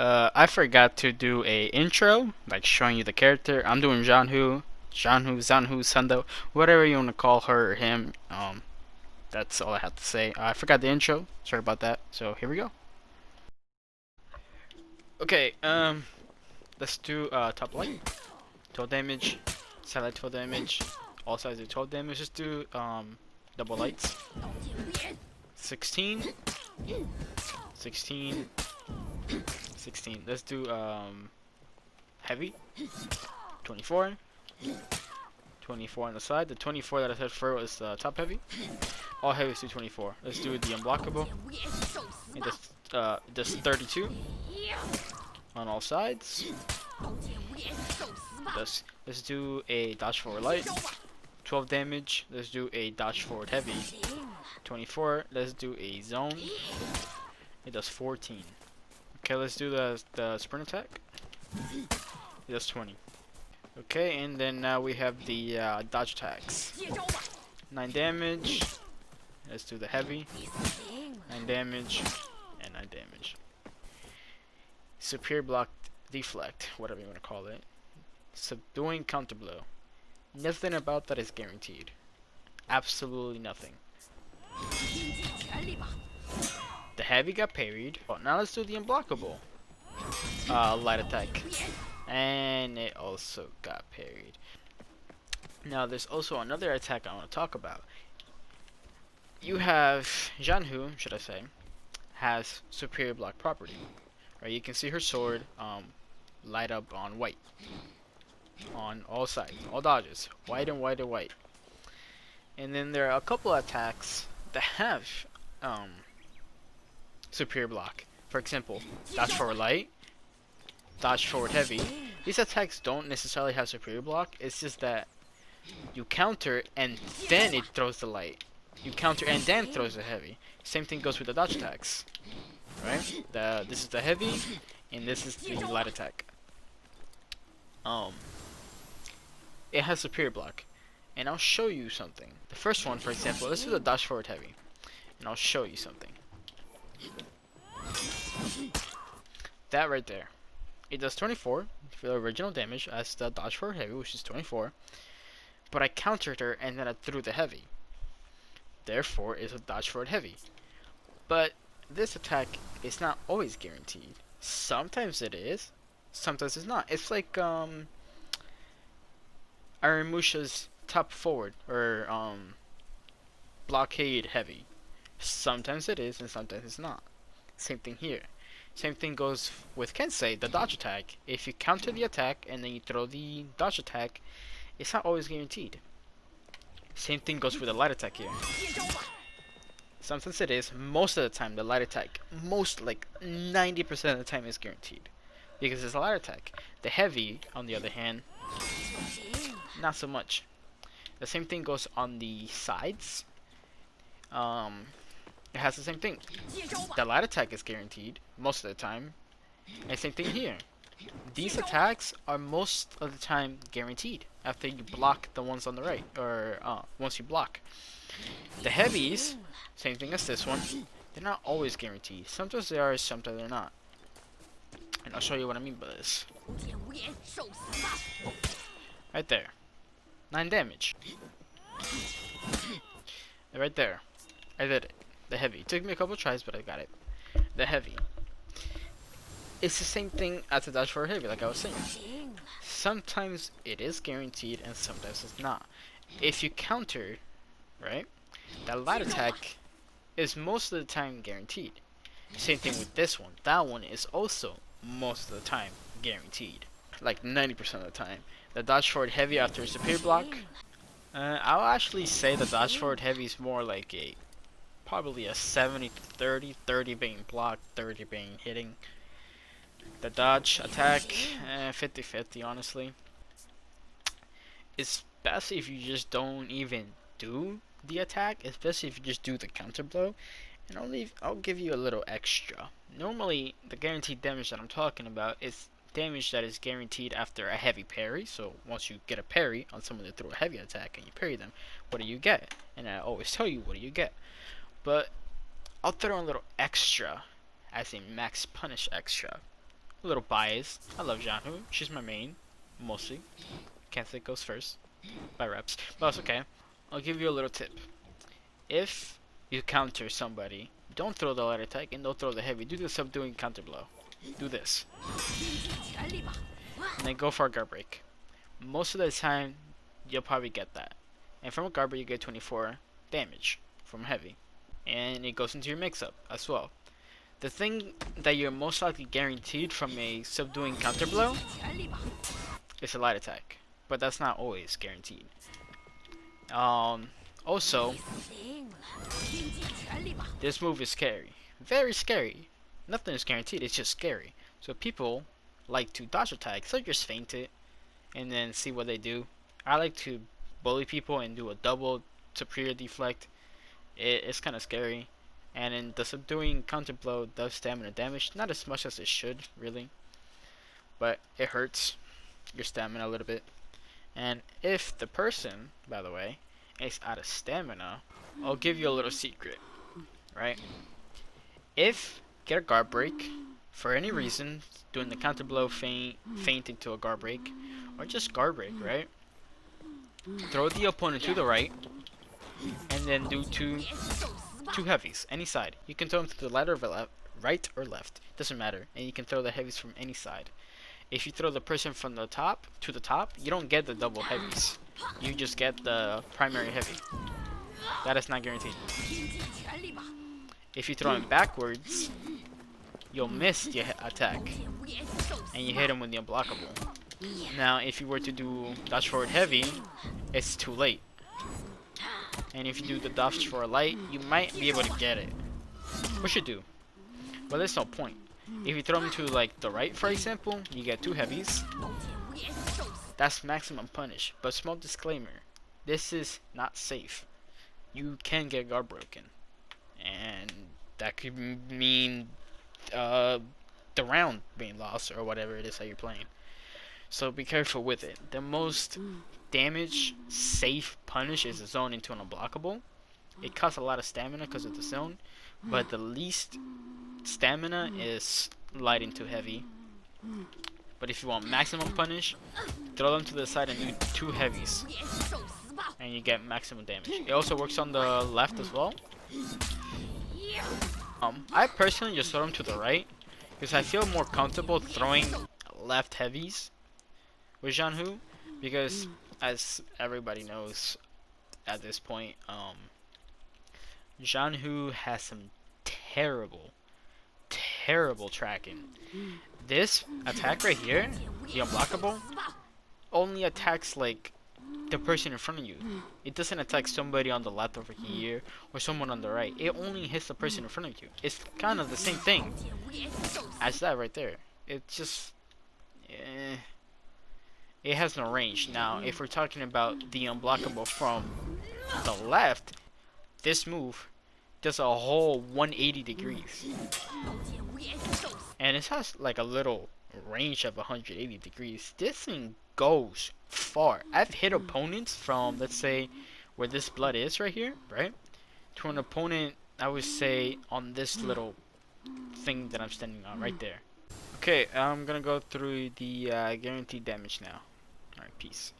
I forgot to do a intro, like showing you the character. I'm doing Zhanhu, Sando, whatever you want to call her or him. That's all I have to say. I forgot the intro. Sorry about that. So here we go. Okay, let's do top light, 12 damage, side light 12 damage, all sides do 12 damage. Let's do double lights. 16, 16, 16. Let's do heavy. 24. 24 on the side. The 24 that I said for was top heavy. All heavies do 24. Let's do the unblockable. It does 32 on all sides. Let's do a dodge forward light. 12 damage. Let's do a dodge forward heavy. 24. Let's do a zone. It does 14. Okay, let's do the sprint attack. It does 20. Okay, and then now we have the dodge attacks. 9 damage. Let's do the heavy. 9 damage and 9 damage. Superior block deflect, whatever you want to call it. Subduing counter blow. Nothing about that is guaranteed. Absolutely nothing. The heavy got parried. Oh, now let's do the unblockable light attack. And it also got parried. Now there's also another attack I want to talk about. You have Zhanhu, should I say, has superior block property. Right, you can see her sword light up on white. On all sides, all dodges. White and white and white. And then there are a couple attacks that have superior block. For example, dodge forward light, dodge forward heavy. These attacks don't necessarily have superior block. It's just that you counter and then it throws the light. You counter and then throws the heavy. Same thing goes with the dodge attacks. Right? This is the heavy and this is the light attack. It has superior block. And I'll show you something. The first one, for example, let's do the dodge forward heavy. And I'll show you something. That right there. It does 24 for the original damage as the dodge forward heavy, which is 24. But I countered her and then I threw the heavy. Therefore, it's a dodge forward heavy. But this attack is not always guaranteed. Sometimes it is, sometimes it's not. It's like Arimusha's top forward or blockade heavy. Sometimes it is and sometimes it's not. Same thing here. Same thing goes with Kensei, the dodge attack. If you counter the attack and then you throw the dodge attack, it's not always guaranteed. Same thing goes with the light attack here. Sometimes it is. Most of the time, the light attack, like 90% of the time, is guaranteed because it's a light attack. The heavy, on the other hand, not so much. The same thing goes on the sides. It has the same thing. The light attack is guaranteed most of the time. And same thing here. These attacks are most of the time guaranteed after you block the ones on the right, or once you block. The heavies, same thing as this one, they're not always guaranteed. Sometimes they are, sometimes they're not. And I'll show you what I mean by this. Right there. 9 damage. Right there. I did it. The heavy. It took me a couple tries, but I got it. The heavy. It's the same thing as the dodge for heavy, like I was saying. Sometimes it is guaranteed, and sometimes it's not. If you counter, right, that light attack is most of the time guaranteed. Same thing with this one. That one is also most of the time guaranteed. Like 90% of the time. The dodge forward heavy after a superior block. I'll actually say the dodge forward heavy is more like probably a 70 to 30. 30 being blocked, 30 being hitting. The dodge attack, 50-50 honestly. Especially if you just don't even do the attack, especially if you just do the counter blow. And I'll give you a little extra. Normally, the guaranteed damage that I'm talking about is damage that is guaranteed after a heavy parry. So once you get a parry on someone that threw a heavy attack and you parry them, what do you get? And I always tell you, what do you get? But I'll throw in a little extra as a max punish extra. a little biased. I love Zhanhu. She's my main, mostly. Can't say it goes first by reps, but that's okay. I'll give you a little tip. If you counter somebody, don't throw the light attack and don't throw the heavy. Do the subduing counter blow. Do this. And then go for a guard break. Most of the time, you'll probably get that. And from a guard break, you get 24 damage from heavy. And it goes into your mix-up as well. The thing that you're most likely guaranteed from a subduing counter blow is a light attack. But that's not always guaranteed. Also, this move is scary. Very scary. Nothing is guaranteed, it's just scary. So people like to dodge attack, so just feint it and then see what they do. I like to bully people and do a double superior deflect. It's kind of scary. And then the subduing counter blow does stamina damage, not as much as it should, really. But it hurts your stamina a little bit. And if the person, by the way, is out of stamina, I'll give you a little secret, right? If get a guard break for any reason, doing the counter blow feint into a guard break, or just guard break, right? Throw the opponent to the right, and then do two heavies, any side. You can throw them to the right or left, doesn't matter, and you can throw the heavies from any side. If you throw the person from the top to the top, you don't get the double heavies. You just get the primary heavy. That is not guaranteed. If you throw him backwards, you'll miss the attack, and you hit him with the unblockable. Now, if you were to do dodge forward heavy, it's too late. And if you do the dodge forward light, you might be able to get it. What you do? Well, there's no point. If you throw him to like the right, for example, you get two heavies. That's maximum punish. But small disclaimer, this is not safe. You can get guard broken, and that could mean the round being lost or whatever it is that you're playing. So be careful with it. The most damage safe punish is a zone into an unblockable. It costs a lot of stamina because of the zone, but the least stamina is light into heavy. But if you want maximum punish, throw them to the side and do two heavies, and you get maximum damage. It also works on the left as well. I personally just throw them to the right because I feel more comfortable throwing left heavies with Zhanhu, because as everybody knows at this point, Zhanhu has some terrible tracking. This attack right here, the unblockable, only attacks like the person in front of you. It doesn't attack somebody on the left over here or someone on the right. It only hits the person in front of you. It's kind of the same thing as that right there. It just it has no range. Now, if we're talking about the unblockable from the left, this move does a whole 180 degrees. And it has like a little range of 180 degrees. This thing goes far. I've hit opponents from, let's say, where this blood is right here, right? To an opponent, I would say, on this little thing that I'm standing on right there. Okay, I'm gonna go through the guaranteed damage now. Alright, peace.